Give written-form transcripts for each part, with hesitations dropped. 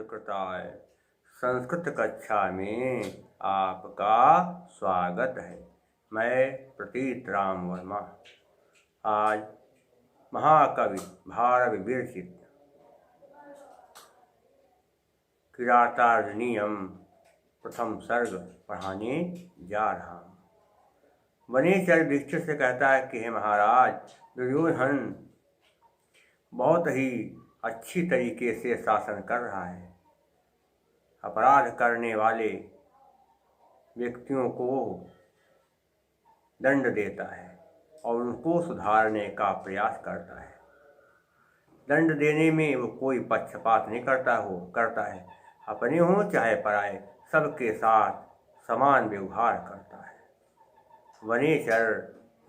सुकृताय। संस्कृत कक्षा में आपका स्वागत है। मैं प्रतीत राम वर्मा आज महाकवि भारवी विरचित किरातार्जुनीयम प्रथम सर्ग पढ़ाने जा रहा हूँ। वनेचर युधिष्ठिर से कहता है कि हे महाराज, दुर्योधन बहुत ही अच्छी तरीके से शासन कर रहा है। अपराध करने वाले व्यक्तियों को दंड देता है और उनको सुधारने का प्रयास करता है। दंड देने में वो कोई पक्षपात नहीं करता है। अपने हों चाहे पराए, सबके साथ समान व्यवहार करता है। वनेचर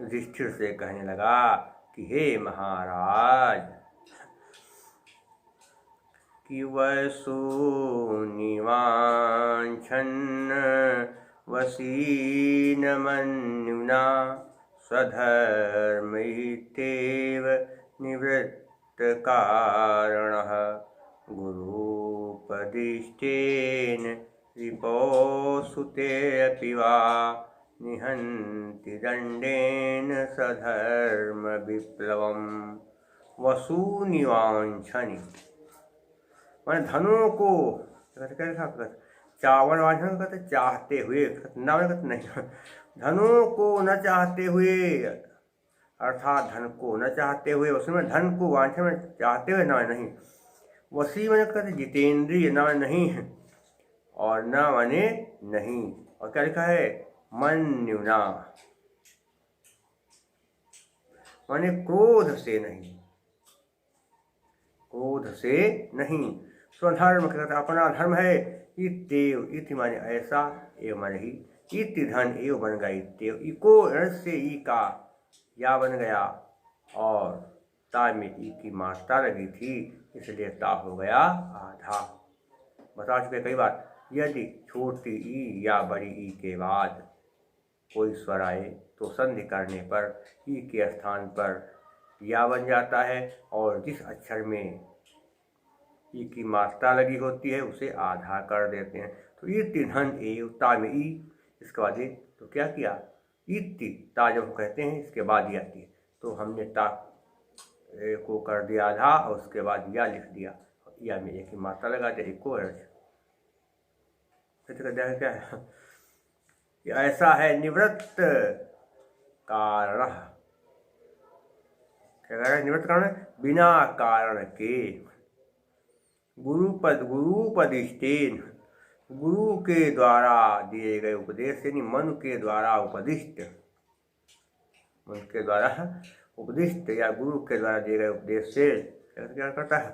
युधिष्ठिर से कहने लगा कि हे महाराज, कि वसूनिवाञ्छन् वसीनमन्युना स्वधर्मैतेव निवृत्तकारणः गुरूपदिष्टेन रिपोसुतेऽपि वा निहन्ति दण्डेन सधर्मविप्लवम्। वसूनिवाञ्छन् मैंने धनों को चावल वांछन कहते चाहते हुए, ना कहते नहीं, धनों को न चाहते हुए, अर्थात धन को न चाहते हुए, उसमें धन को वांछन में चाहते हुए ना नहीं। वसी मैंने कहते जितेंद्रिय, ना नहीं और न माने नहीं। और क्या लिखा है? मन्युना माने क्रोध से नहीं, क्रोध से नहीं। स्वधर्म कहते अपना धर्म है। इत्येव, इति माने ऐसा, एव माने ही, इति धन एव बन गया। इत्येव, इको से ई का या बन गया और ता में ई की मात्रा लगी थी, इसलिए ता हो गया आधा। बता चुके कई बार, यदि छोटी ई या बड़ी ई के बाद कोई स्वर आए तो संधि करने पर ई के स्थान पर या बन जाता है और जिस अक्षर में ई की मात्रा लगी होती है उसे आधा कर देते हैं। तो इति धन एव, ता में ई, इसके बाद ये, तो क्या किया? इति ता जब कहते हैं इसके बाद ये आती है, तो हमने ता को कर दिया आधा और उसके बाद या लिख दिया, या में एक ही मात्रा लगा दिया, एक को अर्थ। क्या है? ऐसा है निवृत्त कारण। क्या कह रहा है? निवृत्त कारण बिना कारण के। गुरूपदिष्टेन, गुरु के द्वारा दिए गए उपदेश, यानी मनु के द्वारा उपदिष्ट, मन के द्वारा उपदिष्ट या गुरु के द्वारा दिए गए उपदेश से क्या करता है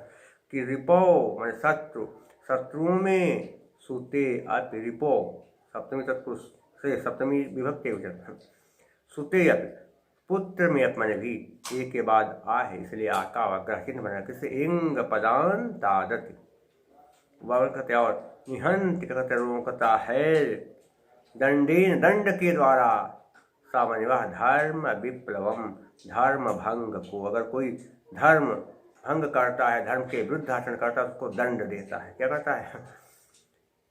कि रिपो माने शत्रु, शत्रुओं में सुते अति, रिपो सप्तमी तत्पुरुष से सप्तमी विभक्ति सुते अति, पुत्र में अपने भी एक के बाद आ है, इसलिए आका वग्रह चिन्ह बना किसे इंग पदान तादति कहते और निहंत कहते रोकता है दंडेन, दंड के द्वारा, सामान्य धर्म विप्लवम, धर्म भंग को। अगर कोई धर्म भंग करता है, धर्म के विरुद्ध आचरण करता है, उसको दंड देता है। क्या करता है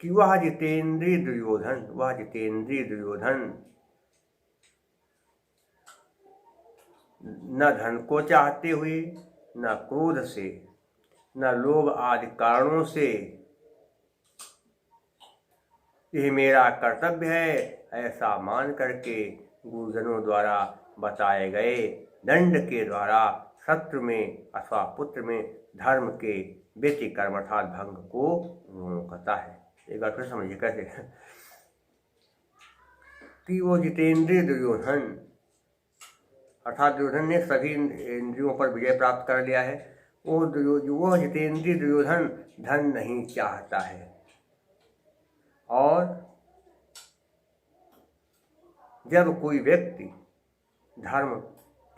कि वह जितेंद्रिय दुर्योधन, वह जितेंद्रिय दुर्योधन न धन को चाहते हुए, न क्रोध से, न लोभ आदि कारणों से यह मेरा कर्तव्य है ऐसा मान करके गुरुजनों द्वारा बताए गए दंड के द्वारा शत्रु में अथवा पुत्र में धर्म के व्यतिक्रम अर्थात भंग को रोकता है। एक बार फिर समझिए कैसे कि वो जितेंद्रिय दुर्योधन अर्थात दुर्योधन ने सभी इंद्रियों पर विजय प्राप्त कर लिया है। वो जितेंद्रिय दुर्योधन धन नहीं चाहता है और जब कोई व्यक्ति धर्म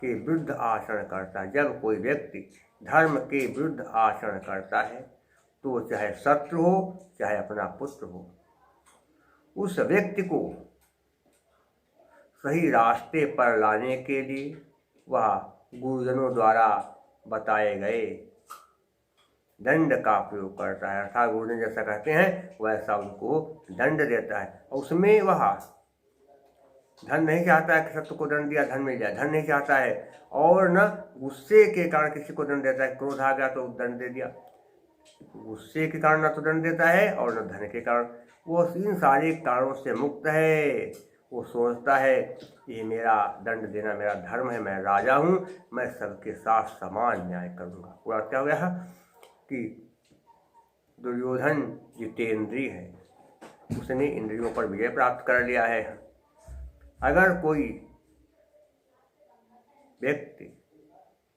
के विरुद्ध आचरण करता है, जब कोई व्यक्ति धर्म के विरुद्ध आचरण करता है तो चाहे शत्रु हो चाहे अपना पुत्र हो, उस व्यक्ति को सही रास्ते पर लाने के लिए वह गुरुजनों द्वारा बताए गए दंड का प्रयोग करता है, अर्थात गुरुजन जैसा कहते हैं वैसा उनको दंड देता है। और उसमें वह धन नहीं चाहता है कि शत्रु को दंड दिया धन मिल जाए, धन नहीं चाहता है, और न गुस्से के कारण किसी को दंड देता है। क्रोध आ गया तो दंड दे दिया, गुस्से के कारण न तो दंड देता है और न धन के कारण। वो इन सारे कारणों से मुक्त है। वो सोचता है ये मेरा दंड देना मेरा धर्म है, मैं राजा हूँ, मैं सबके साथ समान न्याय करूँगा। पूरा क्या हो गया कि दुर्योधन जितेंद्रिय है, उसने इंद्रियों पर विजय प्राप्त कर लिया है। अगर कोई व्यक्ति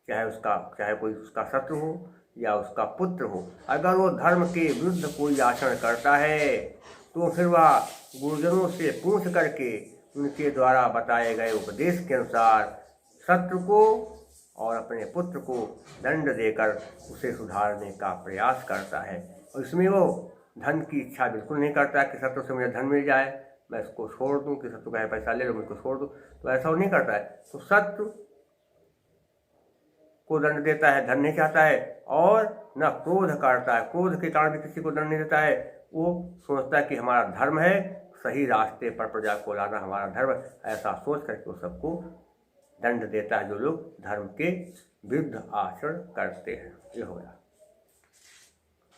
चाहे कोई उसका शत्रु हो या उसका पुत्र हो, अगर वो धर्म के विरुद्ध कोई आचरण करता है तो फिर वह गुरुजनों से पूछ करके उनके द्वारा बताए गए उपदेश के अनुसार शत्रु को और अपने पुत्र को दंड देकर उसे सुधारने का प्रयास करता है। और इसमें वो धन की इच्छा बिल्कुल नहीं करता कि शत्रु से मुझे धन मिल जाए, मैं इसको छोड़ दूं, कि शत्रु का पैसा ले लो मुझको छोड़ दूं, तो ऐसा वो नहीं करता है। तो शत्रु को दंड देता है, धन नहीं चाहता है, और न क्रोध करता है, क्रोध के कारण भी किसी को दंड नहीं देता है। वो सोचता है कि हमारा धर्म है, सही रास्ते पर प्रजा को लाना हमारा धर्म, ऐसा सोच करके वो सबको दंड देता है जो लोग धर्म के विरुद्ध आचरण करते हैं। ये हो गया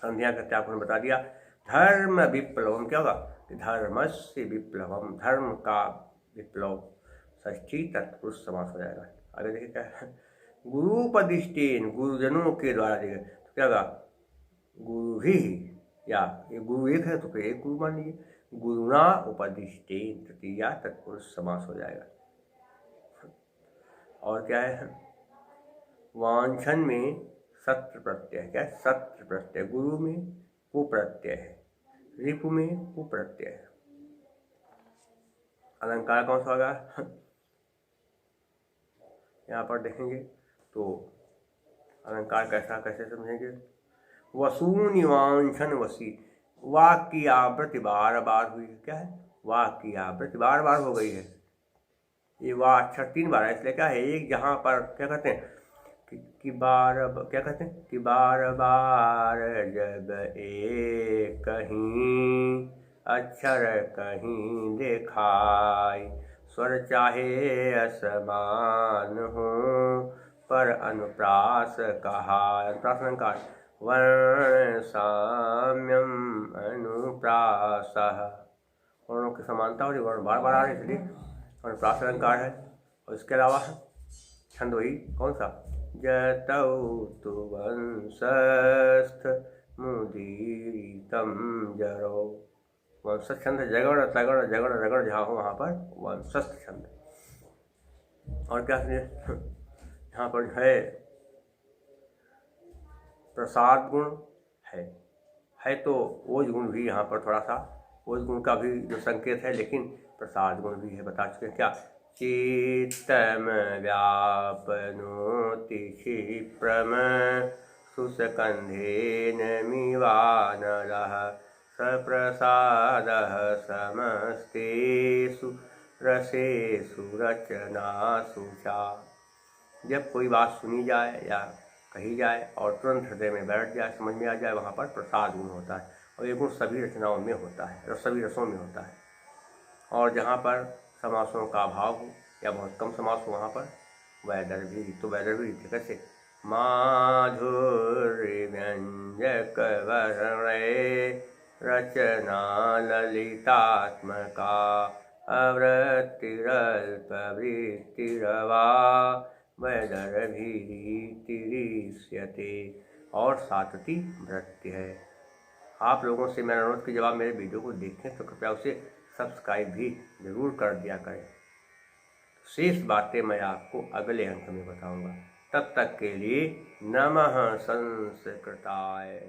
संध्या का त्याग बता दिया। धर्म विप्लवम क्या होगा, धर्मस्य विप्लवम, धर्म का विप्लव, षष्ठी तत्पुरुष समास हो जाएगा। आगे देखिए क्या है, गुरुपदिष्टेन, गुरुजनों के द्वारा दिए, तो क्या होगा, गुरु ही, या ये गुरु एक है तो फिर एक गुरु मान लीजिए, गुरुना उपदिष्टेन तृतीया तत्पुरुष समास हो जाएगा। और क्या है, वांछन में सत्र प्रत्यय, क्या है, सत्र प्रत्यय, गुरु में कुप्रत्यय है, रिपु में कुप्रत्यय है। अलंकार कौन सा होगा, यहाँ पर देखेंगे तो अलंकार कैसे समझेंगे, वसूनि वांछन वसी, वाक की आवृत्ति बार बार हुई है, क्या है, वाक की आवृत्ति बार बार हो गई है। ये वाह अक्षर 3 बार है, इसलिए क्या है, एक जहाँ पर क्या कहते हैं कि बार क्या कहते हैं कि बार बार जब एक कहीं अक्षर कहीं देखाय, स्वर चाहे असमान हो पर अनुप्रास कहा, अनुप्रास अलंकार, वर्ण साम्यम अनुप्रास, वर्णों की समानता हो रही, वर्ण बार बार आ रहे इसलिए अनुप्रास अलंकार है। और इसके अलावा छंद वही कौन सा, जतौ तु वंशस्थ मुदीरितम जरो, वंशस्थ छंद, जगड़ तगड़ जगड़ रगड़ जहाँ हो वहाँ पर वंशस्थ छंद। और क्या यहाँ पर है, प्रसाद गुण है तो ओज गुण भी यहाँ पर थोड़ा सा, ओज गुण का भी जो संकेत है, लेकिन प्रसाद गुण भी है, बता चुके हैं क्या, चित्तम व्यापनोति क्षिप्रम सुस्कंधेन मिवानलः सप्रसादः समस्तेषु रसेषु रचनासु चा। जब कोई बात सुनी जाए या कही जाए और तुरंत हृदय में बैठ जाए, समझ में आ जाए, वहाँ पर प्रसाद गुण होता है। और ये गुण सभी रचनाओं में होता है, सभी रसों में होता है। और जहाँ पर समासों का अभाव हो या बहुत कम समास हो, वहाँ पर वैदर्भी, तो वैदर्भी कैसे, माधुर्य व्यंजक वर्णे रचना ललितात्मका अवृत्तिरल्प वृत्तिरवा वैदर्भीतिरिष्यते। और सातती वृत्ति है। आप लोगों से मेरा अनुरोध कि जब आप मेरे वीडियो को देखें तो कृपया उसे सब्सक्राइब भी जरूर कर दिया करें। शेष बातें मैं आपको अगले अंक में बताऊंगा। तब तक के लिए नमः संस्कृताय।